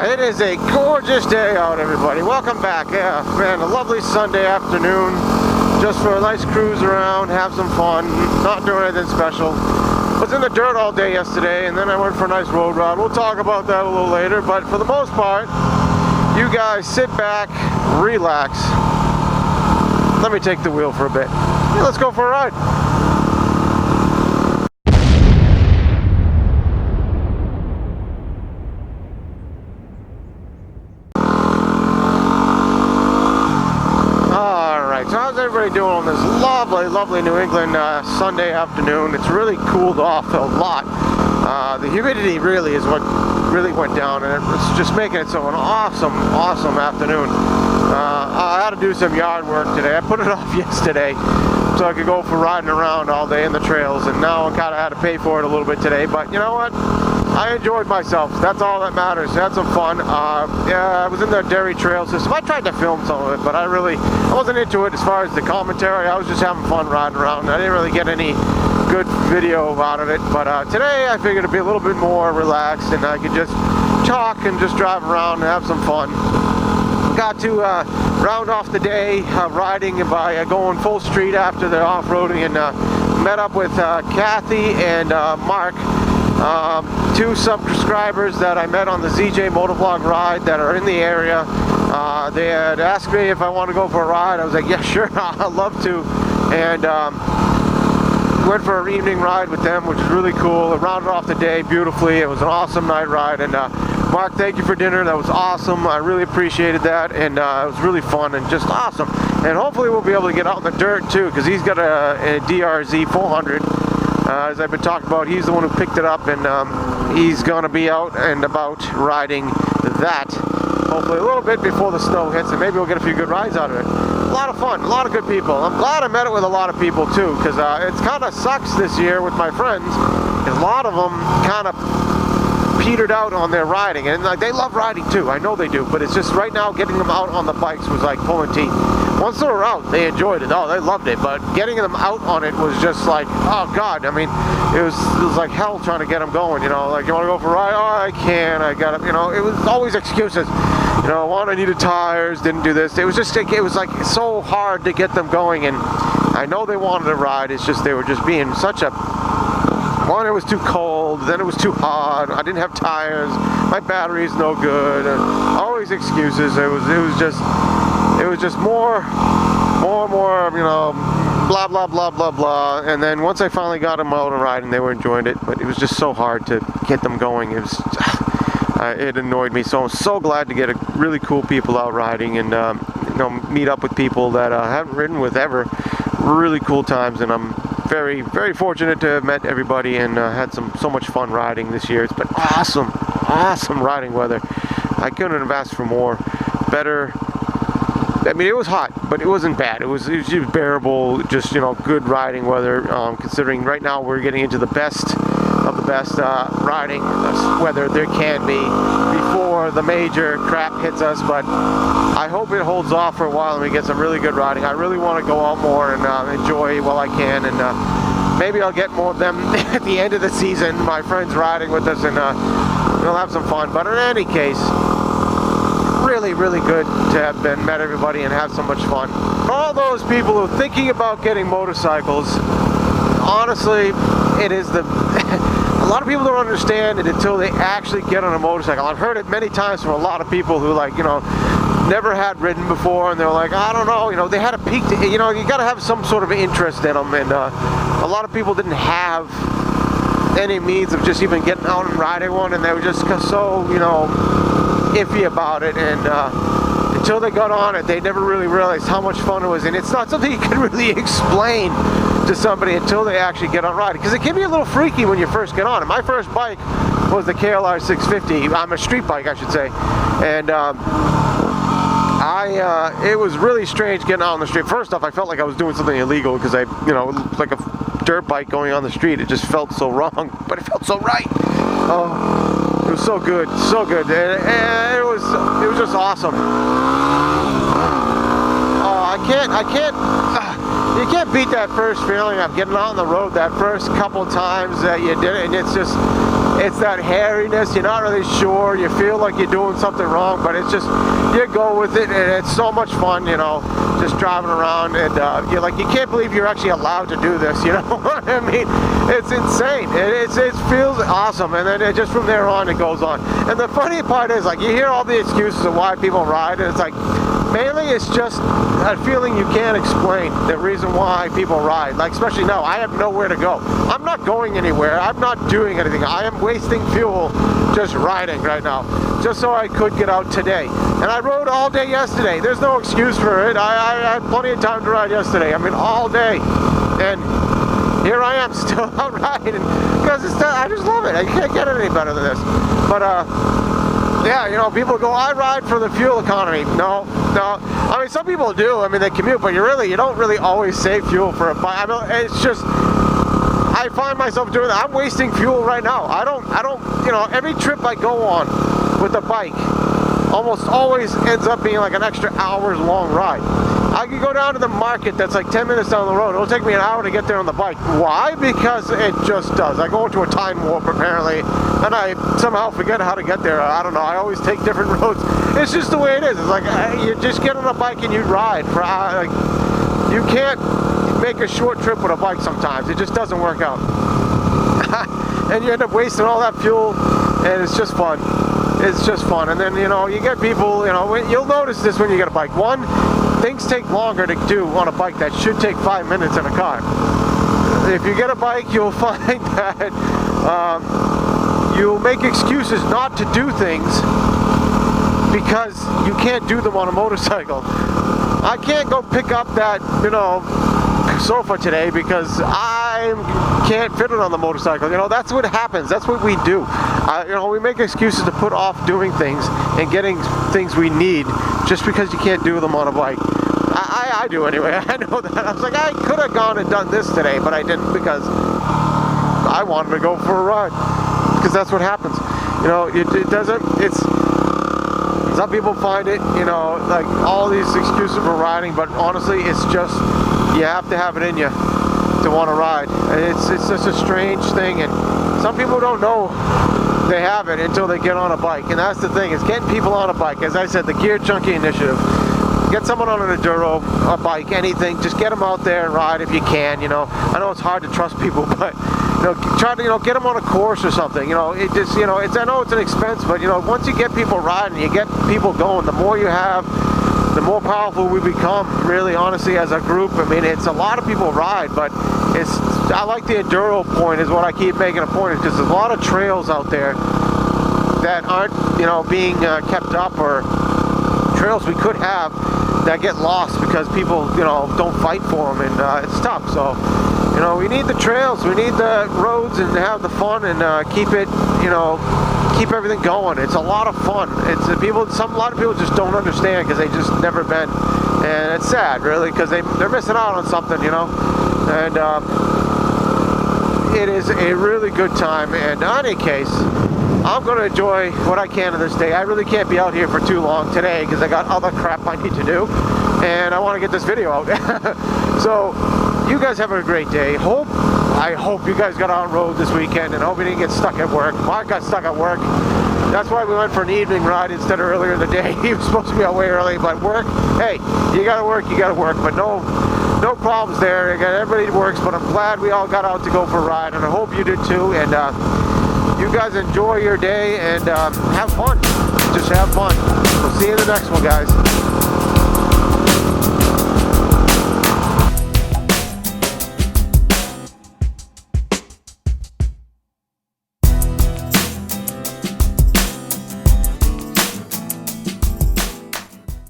It is a gorgeous day out, everybody. Welcome back. Yeah, man, a lovely Sunday afternoon. Just for a nice cruise around, have some fun, not doing anything special. Was in the dirt all day yesterday, and then I went for a nice road ride. We'll talk about that a little later, but for the most part, you guys sit back, relax. Let me take the wheel for a bit. Yeah, let's go for a ride. So how's everybody doing on this lovely New England Sunday afternoon? It's really cooled off a lot. The humidity really is what really went down, and it's just making it so an awesome afternoon. I had to do some yard work today. I put it off yesterday so I could go for riding around all day in the trails, and now I kind of had to pay for it a little bit today, but you know what? I enjoyed myself. That's all that matters. Had some fun. Yeah, I was in the dairy trail system. I tried to film some of it, but I wasn't into it as far as the commentary. I was just having fun riding around. I didn't really get any good video out of it, but today I figured it'd be a little bit more relaxed and I could just talk and just drive around and have some fun. Got to round off the day riding by going full street after the off-roading, and met up with Kathy and Mark, two subscribers that I met on the ZJ Motovlog ride that are in the area. They had asked me if I want to go for a ride. I was like, yeah, sure, I'd love to. And went for an evening ride with them, which was really cool. It rounded off the day beautifully. It was an awesome night ride. And Mark, thank you for dinner. That was awesome. I really appreciated that, and it was really fun and just awesome. And hopefully we'll be able to get out in the dirt too, because he's got a DRZ 400. As I've been talking about, he's the one who picked it up, and he's going to be out and about riding that. Hopefully a little bit before the snow hits, and maybe we'll get a few good rides out of it. A lot of fun, a lot of good people. I'm glad I met it with a lot of people too, because it kind of sucks this year with my friends. A lot of them kind of petered out on their riding, and they love riding too. I know they do, but it's just right now getting them out on the bikes was like pulling teeth. Once they were out, they enjoyed it. Oh, they loved it, but getting them out on it was just like, oh God. I mean, it was like hell trying to get them going. You know, like, you want to go for a ride? Oh, I can't. I got to. You know, it was always excuses. You know, one, I needed tires, didn't do this. It was just, it was like so hard to get them going, and I know they wanted to ride. It's just they were just being such a. One, it was too cold, then it was too hot, I didn't have tires, my battery's no good, and always excuses. It was just more, you know, blah, blah, blah, blah, blah. And then once I finally got them out and riding, they were enjoying it, but it was just so hard to get them going. It was, it annoyed me. So I'm so glad to get really cool people out riding, and you know, meet up with people that I haven't ridden with ever. Really cool times, and I'm very fortunate to have met everybody and had so much fun riding this year. It's been awesome riding weather. I couldn't have asked for more. Better. I mean, it was hot, but it wasn't bad. It was just bearable, just, you know, good riding weather, considering right now we're getting into the best of the best riding weather there can be before the major crap hits us. But I hope it holds off for a while and we get some really good riding. I really want to go out more and enjoy while I can, and maybe I'll get more of them at the end of the season, my friends riding with us, and we'll have some fun. But in any case, really good to have met everybody and have so much fun. All those people who are thinking about getting motorcycles, honestly, it is the a lot of people don't understand it until they actually get on a motorcycle. I've heard it many times from a lot of people who, like, you know, never had ridden before, and they're like, I don't know, you know, they had a peak, you know, you got to have some sort of interest in them, and a lot of people didn't have any means of just even getting out and riding one, and they were just so, you know, iffy about it, and until they got on it, they never really realized how much fun it was. And it's not something you can really explain to somebody until they actually get on riding, because it can be a little freaky when you first get on it. My first bike was the KLR 650. I'm a street bike, I should say, and it was really strange getting out on the street. First off, I felt like I was doing something illegal, because you know, like a dirt bike going on the street. It just felt so wrong, but it felt so right. Oh, it was so good, so good. And it was just awesome. Oh, you can't beat that first feeling of getting out on the road that first couple times that you did it, and it's just it's that hairiness. You're not really sure. You feel like you're doing something wrong, but it's just, you go with it, and it's so much fun, you know, just driving around, and you're like, you can't believe you're actually allowed to do this, you know what I mean? It's insane. It feels awesome, and then just from there on, it goes on. And the funny part is, like, you hear all the excuses of why people ride, and it's like, mainly it's just a feeling you can't explain, the reason why people ride. Like, especially now, I have nowhere to go. I'm not going anywhere. I'm not doing anything. I am wasting fuel just riding right now, just so I could get out today. And I rode all day yesterday. There's no excuse for it. I had plenty of time to ride yesterday. I mean, all day. And here I am still out riding, because I just love it. I can't get it any better than this. But, yeah, you know, people go, I ride for the fuel economy. No. I mean, some people do. I mean, they commute, but you don't really always save fuel for a bike. I mean, it's just, I find myself doing that. I'm wasting fuel right now. I don't, you know, every trip I go on with a bike almost always ends up being like an extra hour's long ride. I can go down to the market that's like 10 minutes down the road. It'll take me an hour to get there on the bike. Why? Because it just does. I go into a time warp apparently, and I somehow forget how to get there. I don't know. I always take different roads. It's just the way it is. It's like you just get on a bike and you ride for like, you can't make a short trip with a bike sometimes. It just doesn't work out. And you end up wasting all that fuel, and it's just fun. It's just fun. And then, you know, you get people, you know, you'll notice this when you get a bike. One, things take longer to do on a bike that should take 5 minutes in a car. If you get a bike, you'll find that you'll make excuses not to do things because you can't do them on a motorcycle. I can't go pick up that, you know, sofa today because I can't fit it on the motorcycle. You know, that's what happens. That's what we do. You know, we make excuses to put off doing things and getting things we need just because you can't do them on a bike. I do anyway. I know that. I was like, I could have gone and done this today, but I didn't because I wanted to go for a ride. Because that's what happens. You know, it doesn't, it's, some people find it, you know, like all these excuses for riding, but honestly, it's just, you have to have it in you to want to ride. It's just a strange thing, and some people don't know they have it until they get on a bike. And that's the thing, is getting people on a bike. As I said, the Gear Junkie initiative. Get someone on an enduro, a bike, anything. Just get them out there and ride if you can. You know, I know it's hard to trust people, but you know, try to, you know, get them on a course or something. You know, it just, you know, it's, I know it's an expense, but you know, once you get people riding, you get people going. The more you have, the more powerful we become. Really, honestly, as a group. I mean, it's a lot of people ride, but it's, I like the enduro point is what I keep making a point, because there's a lot of trails out there that aren't, you know, being kept up, or trails we could have that get lost because people, you know, don't fight for them, and it's tough. So, you know, we need the trails, we need the roads, and have the fun, and keep it, you know, keep everything going. It's a lot of fun. It's people. A lot of people just don't understand because they just never been, and it's sad, really, because they're missing out on something, you know. And it is a really good time. And in any case, I'm going to enjoy what I can of this day. I really can't be out here for too long today because I got other crap I need to do, and I want to get this video out. So, you guys have a great day. I hope you guys got on road this weekend, and hope you didn't get stuck at work. Mark got stuck at work. That's why we went for an evening ride instead of earlier in the day. He was supposed to be out way early, but work, hey, you gotta work, but no problems there. Everybody works, but I'm glad we all got out to go for a ride, and I hope you did too. And you guys enjoy your day, and have fun. Just have fun. We'll see you in the next one, guys.